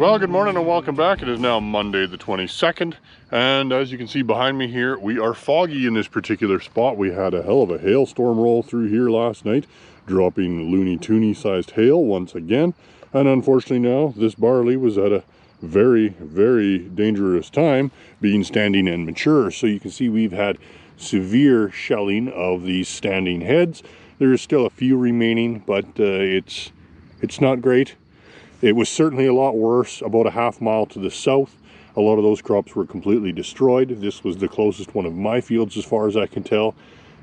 Well, good morning and welcome back. It is now Monday the 22nd, and as you can see behind me here, we are foggy in this particular spot. We had a hell of a hailstorm roll through here last night, dropping loony toony sized hail once again. And unfortunately now, this barley was at a very, very dangerous time, being standing and mature. So you can see we've had severe shelling of these standing heads. There is still a few remaining, but it's not great. It was certainly a lot worse about a half mile to the south. A lot of those crops were completely destroyed. This was the closest one of my fields as far as I can tell,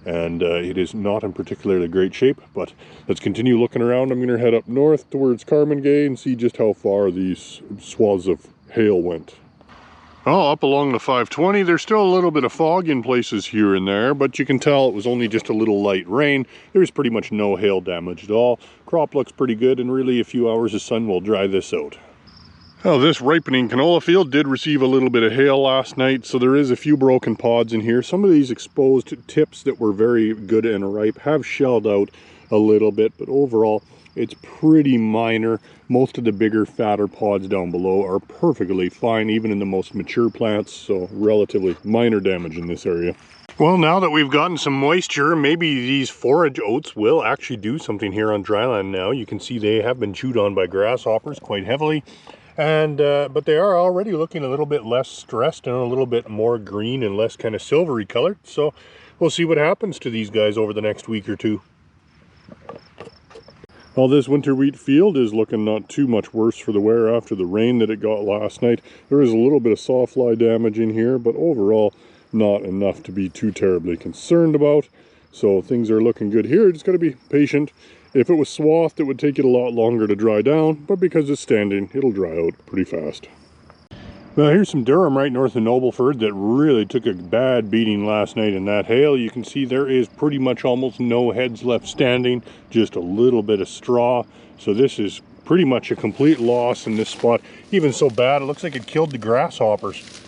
and it is not in particularly great shape. But let's continue looking around. I'm going to head up north towards Carmangay and see just how far these swaths of hail went. Well, up along the 520, there's still a little bit of fog in places here and there, but you can tell it was only just a little light rain. There's pretty much no hail damage at all. Crop looks pretty good, and really a few hours of sun will dry this out. Well, this ripening canola field did receive a little bit of hail last night, so there is a few broken pods in here. Some of these exposed tips that were very good and ripe have shelled out a little bit, but overall it's pretty minor. Most of the bigger, fatter pods down below are perfectly fine, even in the most mature plants, so relatively minor damage in this area. Well, now that we've gotten some moisture, maybe these forage oats will actually do something here on dryland now. You can see they have been chewed on by grasshoppers quite heavily, and but they are already looking a little bit less stressed and a little bit more green and less kind of silvery colored. So we'll see what happens to these guys over the next week or two. Well, this winter wheat field is looking not too much worse for the wear after the rain that it got last night. There is a little bit of sawfly damage in here, but overall not enough to be too terribly concerned about. So things are looking good here. Just got to be patient. If it was swathed, it would take it a lot longer to dry down, but because it's standing, it'll dry out pretty fast. Well, here's some durum right north of Nobleford that really took a bad beating last night in that hail. You can see there is pretty much almost no heads left standing, just a little bit of straw. So this is pretty much a complete loss in this spot. Even so bad, it looks like it killed the grasshoppers.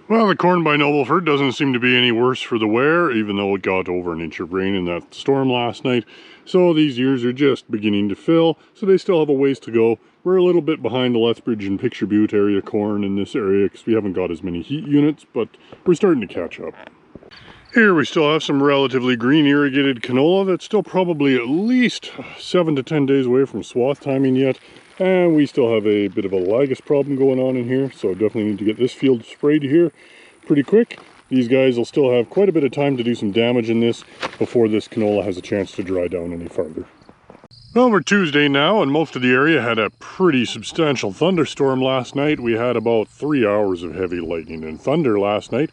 Well, the corn by Nobleford doesn't seem to be any worse for the wear, even though it got over an inch of rain in that storm last night. So these ears are just beginning to fill, so they still have a ways to go. We're a little bit behind the Lethbridge and Picture Butte area corn in this area because we haven't got as many heat units, but we're starting to catch up. Here we still have some relatively green irrigated canola that's still probably at least 7 to 10 days away from swath timing yet. And we still have a bit of a lygus problem going on in here, so definitely need to get this field sprayed here pretty quick. These guys will still have quite a bit of time to do some damage in this before this canola has a chance to dry down any farther. Well, we're Tuesday now, and most of the area had a pretty substantial thunderstorm last night. We had about 3 hours of heavy lightning and thunder last night,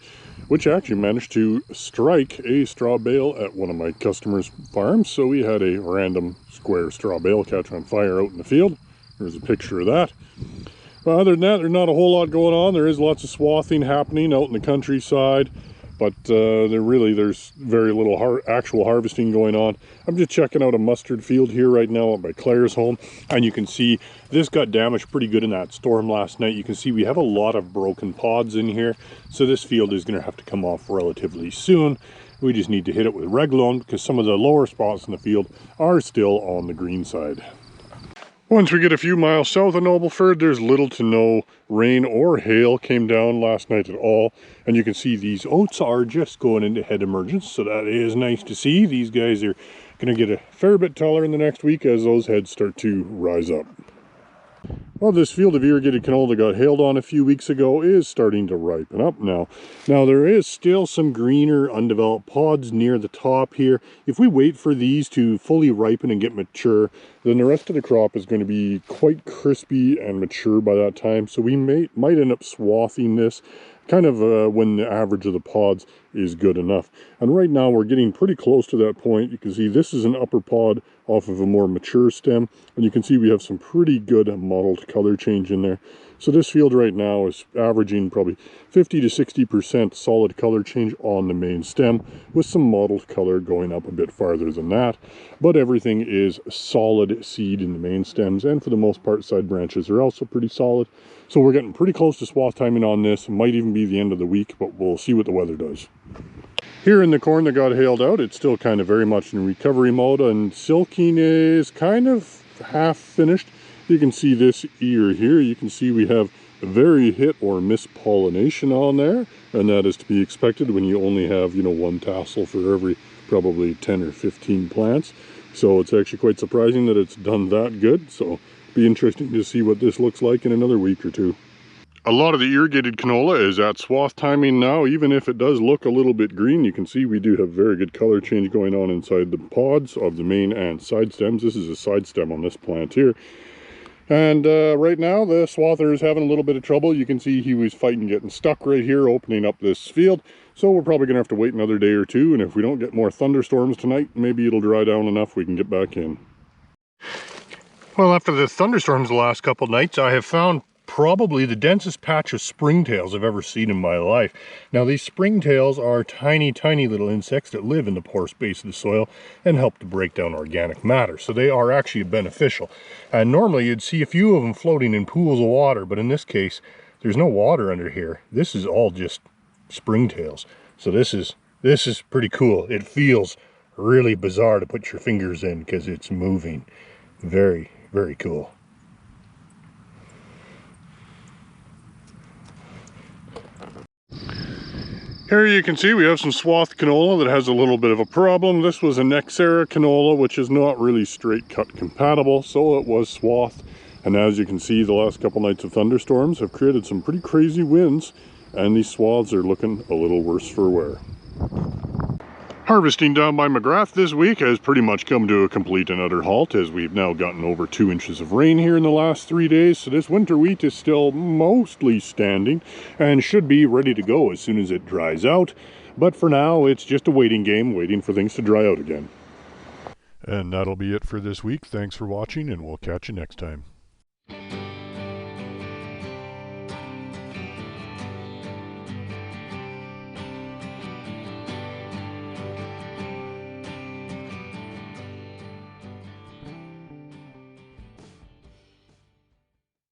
which actually managed to strike a straw bale at one of my customers' farms. So we had a random square straw bale catch on fire out in the field. There's a picture of that. Well, other than that, there's not a whole lot going on. There is lots of swathing happening out in the countryside, but there's very little actual harvesting going on. I'm just checking out a mustard field here right now up by Claire's home, and you can see this got damaged pretty good in that storm last night. You can see we have a lot of broken pods in here, so this field is going to have to come off relatively soon. We just need to hit it with Regulone because some of the lower spots in the field are still on the green side. Once we get a few miles south of Nobleford, there's little to no rain or hail came down last night at all. And you can see these oats are just going into head emergence, so that is nice to see. These guys are going to get a fair bit taller in the next week as those heads start to rise up. Well, this field of irrigated canola that got hailed on a few weeks ago is starting to ripen up now. Now, there is still some greener undeveloped pods near the top here. If we wait for these to fully ripen and get mature, then the rest of the crop is going to be quite crispy and mature by that time. So we might end up swathing this kind of when the average of the pods is good enough. And right now we're getting pretty close to that point. You can see this is an upper pod off of a more mature stem, and you can see we have some pretty good mottled color change in there. So this field right now is averaging probably 50 to 60% solid color change on the main stem, with some mottled color going up a bit farther than that. But everything is solid seed in the main stems, and for the most part side branches are also pretty solid. So we're getting pretty close to swath timing on this. It might even be the end of the week, but we'll see what the weather does. Here in the corn that got hailed out, it's still kind of very much in recovery mode, and silking is kind of half finished. You can see this ear here. You can see we have very hit or miss pollination on there, and that is to be expected when you only have, you know, one tassel for every probably 10 or 15 plants. So it's actually quite surprising that it's done that good. So be interesting to see what this looks like in another week or two. A lot of the irrigated canola is at swath timing now. Even if it does look a little bit green, you can see we do have very good color change going on inside the pods of the main and side stems. This is a side stem on this plant here. And right now the swather is having a little bit of trouble. You can see he was fighting getting stuck right here, opening up this field. So we're probably going to have to wait another day or two. And if we don't get more thunderstorms tonight, maybe it'll dry down enough we can get back in. Well, after the thunderstorms the last couple nights, I have found probably the densest patch of springtails I've ever seen in my life. Now these springtails are tiny little insects that live in the porous base of the soil and help to break down organic matter, so they are actually beneficial. And normally you'd see a few of them floating in pools of water, but in this case there's no water under here. This is all just springtails. So this is pretty cool. It feels really bizarre to put your fingers in because it's moving. Very cool. Here you can see we have some swath canola that has a little bit of a problem. This was a Nexera canola, which is not really straight cut compatible, so it was swath. And as you can see, the last couple nights of thunderstorms have created some pretty crazy winds, and these swaths are looking a little worse for wear. Harvesting down by McGrath this week has pretty much come to a complete and utter halt, as we've now gotten over 2 inches of rain here in the last 3 days. So this winter wheat is still mostly standing and should be ready to go as soon as it dries out. But for now, it's just a waiting game, waiting for things to dry out again. And that'll be it for this week. Thanks for watching, and we'll catch you next time.